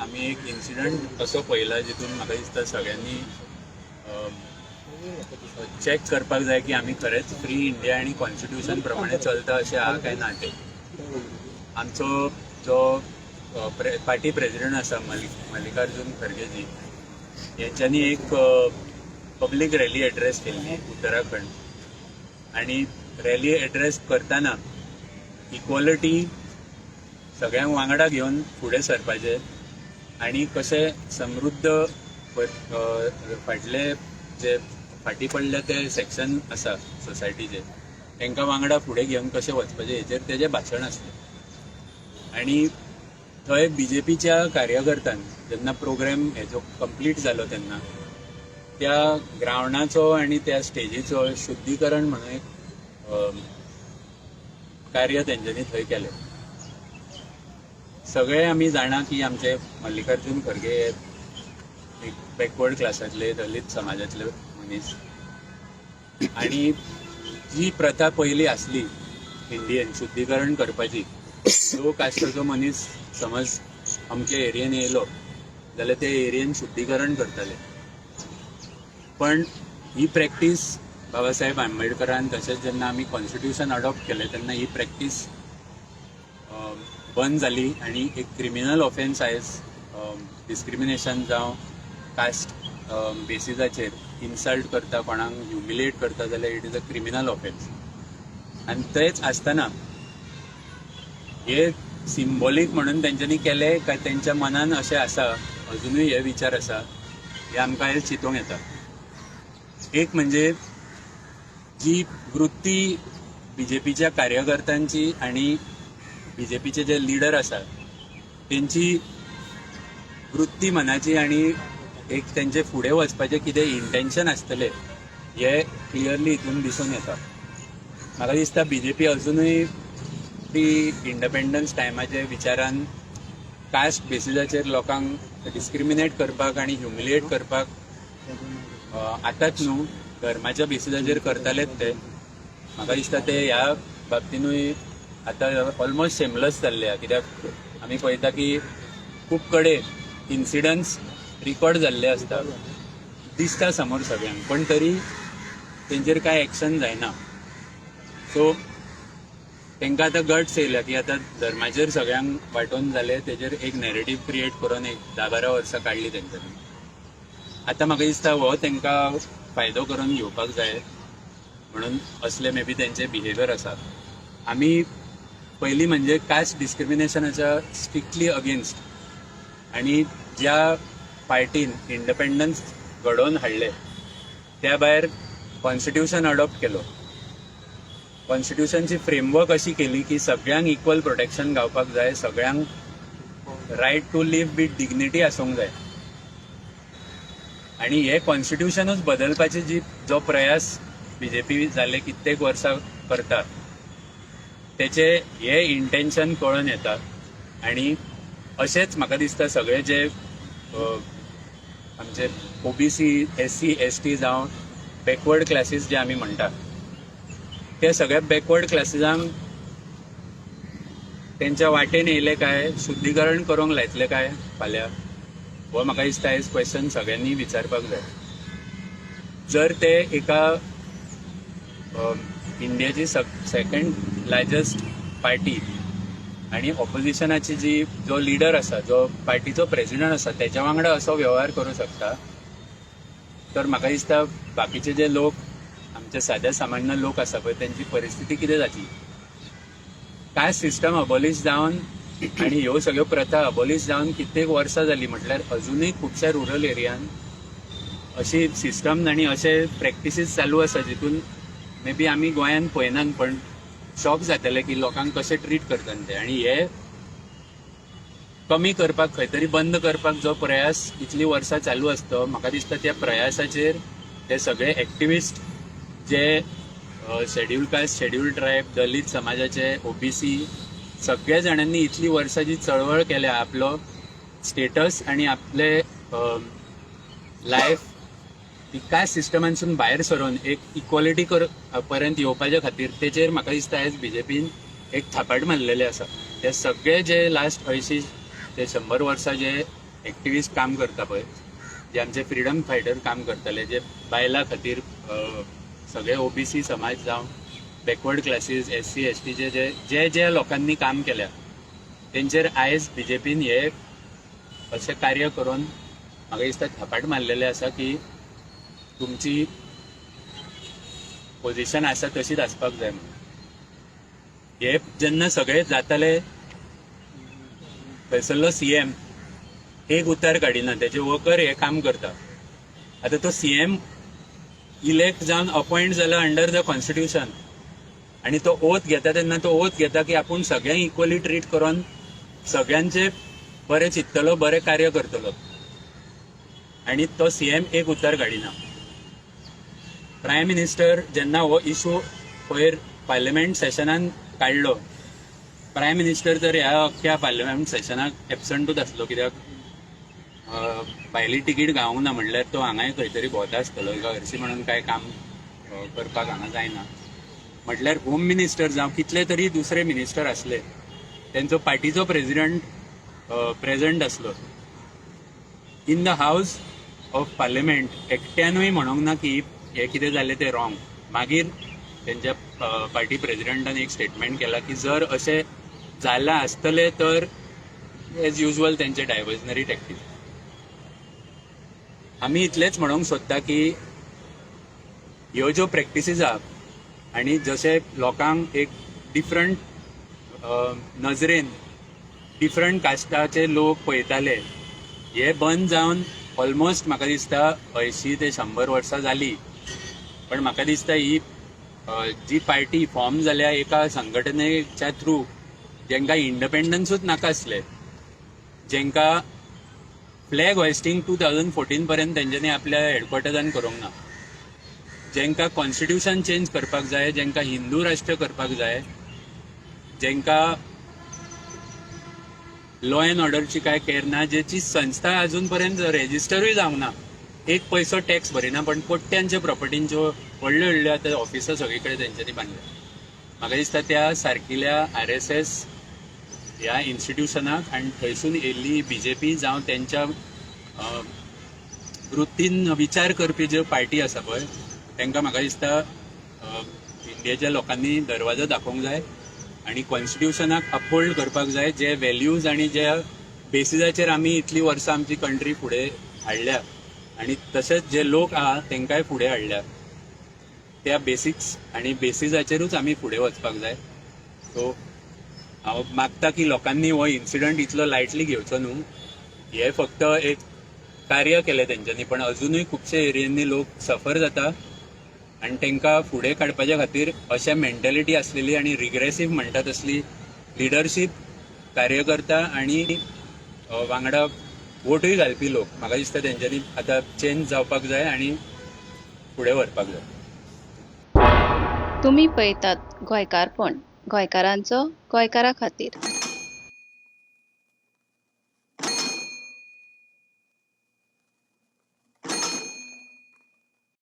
आमी एक इन्सिडंट असो पळयला जितून म्हाका दिसता सगळ्यांनी चॅक करपाक जाय की आमी खरेंच फ्री इंडिया आनी कॉन्स्टिट्यूशन प्रमाणे चलता अशें आहा काय ना ते. आमचो जो पार्टी प्रेसिडेंट आसा मल्लिकार्जुन खरगेजी यांच्यांनी एक पब्लीक रॅली एड्रेस केल्ली उत्तराखंड आनी रॅली एड्रेस करतना इक्वॉलिटी सगळ्यांक वांगडा घेवन फुडें सरपाचें आनी कशें समृद्ध फाटले जे फाटी पडले ते सेक्शन आसा सोसायटीचे तांकां वांगडा फुडें घेवन कशें वचपाचें हेचेर तेजें भाशण आसलें. आनी थंय बीजेपीच्या कार्यकर्त्यांक जेन्ना प्रोग्राम हेजो कंप्लीट जालो तेन्ना त्या ग्रावंडाचो आनी त्या स्टेजीचो शुद्धीकरण म्हणून एक कार्य तेंच्यांनी थंय केलें. सगळे आमी जाणा की आमचे मल्लिकार्जुन खरगे एक बॅकवर्ड क्लासांतले दलीत समाजातले मनीस आनी जी प्रथा पयली आसली इंडियेन शुद्धीकरण करपाची, लो कास्टाचो मनीस समज अमके एरियेन येयलो जाल्यार ते एरियेन शुद्धीकरण करताले. पण ही प्रॅक्टीस बाबासाहेब आंबेडकरान तशेंच जेन्ना आमी कॉन्स्टिट्यूशन अडॉप्ट केलें तेन्ना ही प्रॅक्टीस बंद जाली आनी एक क्रिमिनल ऑफेन्स आयज डिस्क्रिमिनेशन जावं कास्ट बेसिसाचेर इन्सल्ट करता, कोणाक ह्युमिलेट करता जाल्यार it is a criminal offence. आनी तेच आसतना हे सिंबॉलीक म्हणून तेंच्यांनी केले काय तेंच्या मनान अशें आसा, अजुनूय हे विचार आसा, हे आमकां आयज चिंतूंक येता. एक म्हणजे जी वृत्ती बीजेपीच्या कार्यकर्त्यांची आनी बीजेपीचे जे लिडर आसा तेंची वृत्ती मनाची आनी एक तेंचे फुडें वचपाचें कितें इंटेंशन आसतलें हे क्लियरली हितून दिसून येता. म्हाका दिसता बीजेपी अजुनूय ती इंडिपेंडन्स टायमाच्या विचारान कास्ट बेसिसाचेर लोकांक डिस्क्रिमिनेट करपाक आनी ह्युमिलेट करपाक आतांच न्हू धर्माच्या बेसिसाचेर करतालेच ते. म्हाका दिसता ते ह्या बाबतीनूय आतां ऑलमोस्ट शेमलस जाल्ले आहा, कित्याक आमी पळयता की खूब कडेन इन्सिडंट्स रिकॉर्ड जाल्ले आसता, दिसता समोर सगळ्यांक, पण तरी तेंचेर कांय एक्शन जायना. सो तांकां आतां गट्स येयल्या की आतां धर्माचेर सगळ्यांक वांटोवन जाले, तेजेर एक नॅरेटीव क्रिएट करून एक 10-12 वर्सां काडली तेंच्यांनी. आतां म्हाका दिसता हो तांकां फायदो करून घेवपाक जाय म्हणून असले मे बी तेंचे बिहेवियर आसा. आमी पयलीं म्हणजे कास्ट डिस्क्रिमिनेशनाच्या स्ट्रिक्टली अगेन्स्ट आनी ज्या पार्टीन इंडिपेंडन्स घडोवन हाडले त्या भायर कॉन्स्टिट्यूशन अडॉप्ट केलो, कॉन्स्टिट्यूशनची फ्रेमवर्क अशी केली की सगळ्यांक इक्वल प्रोटेक्शन गावपाक जाय, सगळ्यांक right to live with dignity आसूंक जाय. आनी हे कॉन्स्टिट्यूशनूच बदलपाचे जो प्रयास बीजेपी जाले कित्येक वर्सां करता तेचे हे इंटेंशन कळून येता. आनी अशेंच म्हाका दिसता सगळे जे आमचे ओबीसी SC ST जावं बॅकवर्ड क्लासीस जे आमी म्हणटा ते सगळ्या बॅकवर्ड क्लासीसांक तेंच्या वाटेन येयले काय, शुद्धीकरण करूंक लायतले काय फाल्यां, हो म्हाका दिसता हेच क्वेश्चन सगळ्यांनी विचारपाक जाय. जर ते एका इंडियाची सेकंड लार्जस्ट पार्टी आनी ऑपोजिशनाची जो लिडर आसा, जो पार्टीचो प्रेसिडेंट आसा, त्याच्या वांगडा असो व्यवहार करूं शकता, तर म्हाका दिसता बाकीचे जे लोक आमचे साध्या सामान्य लोक आसा पळय त्यांची परिस्थिती कितें जातली. कास्ट सिस्टम अबॉलिश जावन आनी ह्यो सगळ्यो प्रथा अबॉलिश जावन कित्येक वर्सां जाली म्हटल्यार अजुनूय खुबश्या रुरल एरियान अशी सिस्टम आनी अशे प्रॅक्टिसीस चालू आसा जितून मे बी आमी गोंयान पळयनात, पण शॉक जातले की लोकांक कशें ट्रीट करतात ते. आनी हे कमी करपाक, खंय तरी बंद करपाक जो प्रयास इतली वर्सां चालू आसता, म्हाका दिसता त्या प्रयासाचेर ते सगळे एक्टिविस्ट जे schedule caste, schedule tribe, Dalit समाजाचे, OBC सगळ्या जाणांनी इतली वर्सां जी चळवळ केल्या, आपलो स्टेटस आनी आपले लायफ ती कास्ट सिस्टमांसून भायर सरून एक इक्वॉलिटी पर्यंत येवपाच्या खातीर तेचेर म्हाका दिसता आयज बीजेपीन एक थापाट मारलेले आसा. ते सगळे जे लास्ट 80 ते 100 वर्सां जे एक्टिविस्ट काम करता पळय, जे आमचे फ्रिडम फायटर काम करताले, जे बायलां खातीर सगळे ओबीसी समाज जावं बॅकवर्ड क्लासीस SC ST जे लोकांनी काम केल्या तेंचेर आयज BJPन हे अशें कार्य करून म्हाका दिसता थापाट मारलेले आसा की तुमची पोझिशन आसा तशीच आसपाक जाय म्हणून. हे जेन्ना सगळे जाताले थंयसरलो CM एक उतार काडिना, तेजे वर्कर हे काम करता. आतां तो CM इलेक्ट जावन अपॉइंट जाला अंडर द कॉन्स्टिट्यूशन आणि तो ओथ घेता तेन्ना तो ओथ घेता की आपूण सगळ्यांक इक्वली ट्रीट करून सगळ्यांचे बरें चिंततलो, बरें कार्य करतलो, आणि तो CM एक उतार काडिना. प्रायम मिनिस्टर जेन्ना हो इशू पयर पार्लिमेंट सेशनान काडलो, प्रायम मिनिस्टर तर ह्या अख्ख्या पार्लिमेंट सेशनाक एबसंटूच आसलो, कित्याक भायली तिकीट गावूंक ना म्हणल्यार तो हांगाय खंय तरी भोंवता आसतलो, हरशी म्हणून काय काम करपाक हांगा जायना. म्हटल्यार होम मिनिस्टर जावं कितले तरी दुसरे मिनिस्टर आसले, तेंचो पार्टीचो प्रेसिडेंट प्रेझंट आसलो in the house of parliament. एकट्यानूय म्हणूंक ना की हे कितें जालें तें रॉंग. मागीर तेंच्या पार्टी प्रेसिडेंटान एक स्टेटमेंट केला की जर अशें जालां आसतलें तर एज युजल तेंचे डायवर्जनरी टॅक्टीक. आमी इतलेंच म्हणूंक सोदता की ह्यो ज्यो प्रॅक्टिसीस आहा आनी जशे लोकांक एक डिफरंट नजरेन डिफरंट कास्टाचे लोक पळयताले, हे बंद जावन ऑलमोस्ट म्हाका दिसता 80 ते 100 वर्सां जाली. पण म्हाका दिसता ही जी पार्टी फॉर्म जाल्या एका संघटनेच्या थ्रू, जेंकां इंडिपेंडन्सूच नाका आसलें, जेंकां फ्लॅग होइस्टिंग 2014 पर्यंत तेंच्यांनी आपल्या हेडक्वॉर्टर्सान करूंक ना, जेंकां कॉन्स्टिट्यूशन चेंज करपाक जाय, जेंकां हिंदू राष्ट्र करपाक जाय, जेंकां लॉ अँड ऑर्डरची काय केअर ना, जेची संस्था अजून पर्यंत रेजिस्टरूय जावंक ना, एक पैसो टॅक्स भरिना, पण कोट्यांच्या प्रॉपर्टींच्यो व्हडल्यो व्हडल्यो आतां ऑफिसां सगळीकडे तेंच्यांनी बांदल्या. म्हाका दिसता त्या सारकिल्या RSS ह्या इन्स्टिट्यूशनाक आनी थंयसून येयल्ली BJP जावं तेंच्या वृत्तीन विचार करपी ज्यो पार्टी आसा पळय, तांकां म्हाका दिसता इंडियेच्या लोकांनी दरवाजो दाखोवंक जाय आनी कॉन्स्टिट्यूशनाक अपहोल्ड करपाक जाय, जे व्हॅल्यूज आनी ज्या बेसिसाचेर आमी इतली वर्सां आमची कंट्री फुडें हाडल्या, आनी तशेंच जे लोक आहा तांकांय फुडें हाडल्या. त्या बेसिक्स आनी बेसिसाचेरूच आमी फुडें वचपाक जाय. सो हांव मागता की लोकांनी हो इन्सिडंट इतलो लायटली घेवचो न्हू. हे फक्त एक कार्य केलें तेंच्यांनी, पण अजुनूय खुबशे एरियांनी लोक सफर जाता आनी तांकां फुडें काडपाच्या खातीर अशें मेंटॅलिटी आसलेली आनी रिग्रेसीव म्हणटा तसली लिडरशीप, कार्यकर्ता आनी वांगडा वोटूय घालपी लोक, म्हाका दिसता तेंच्यांनी आतां चेंज जावपाक जाय आनी फुडें व्हरपाक जाय. तुम्ही पळयतात गोंयकारपण, गोंयकारांचो गोंयकारा खातीर.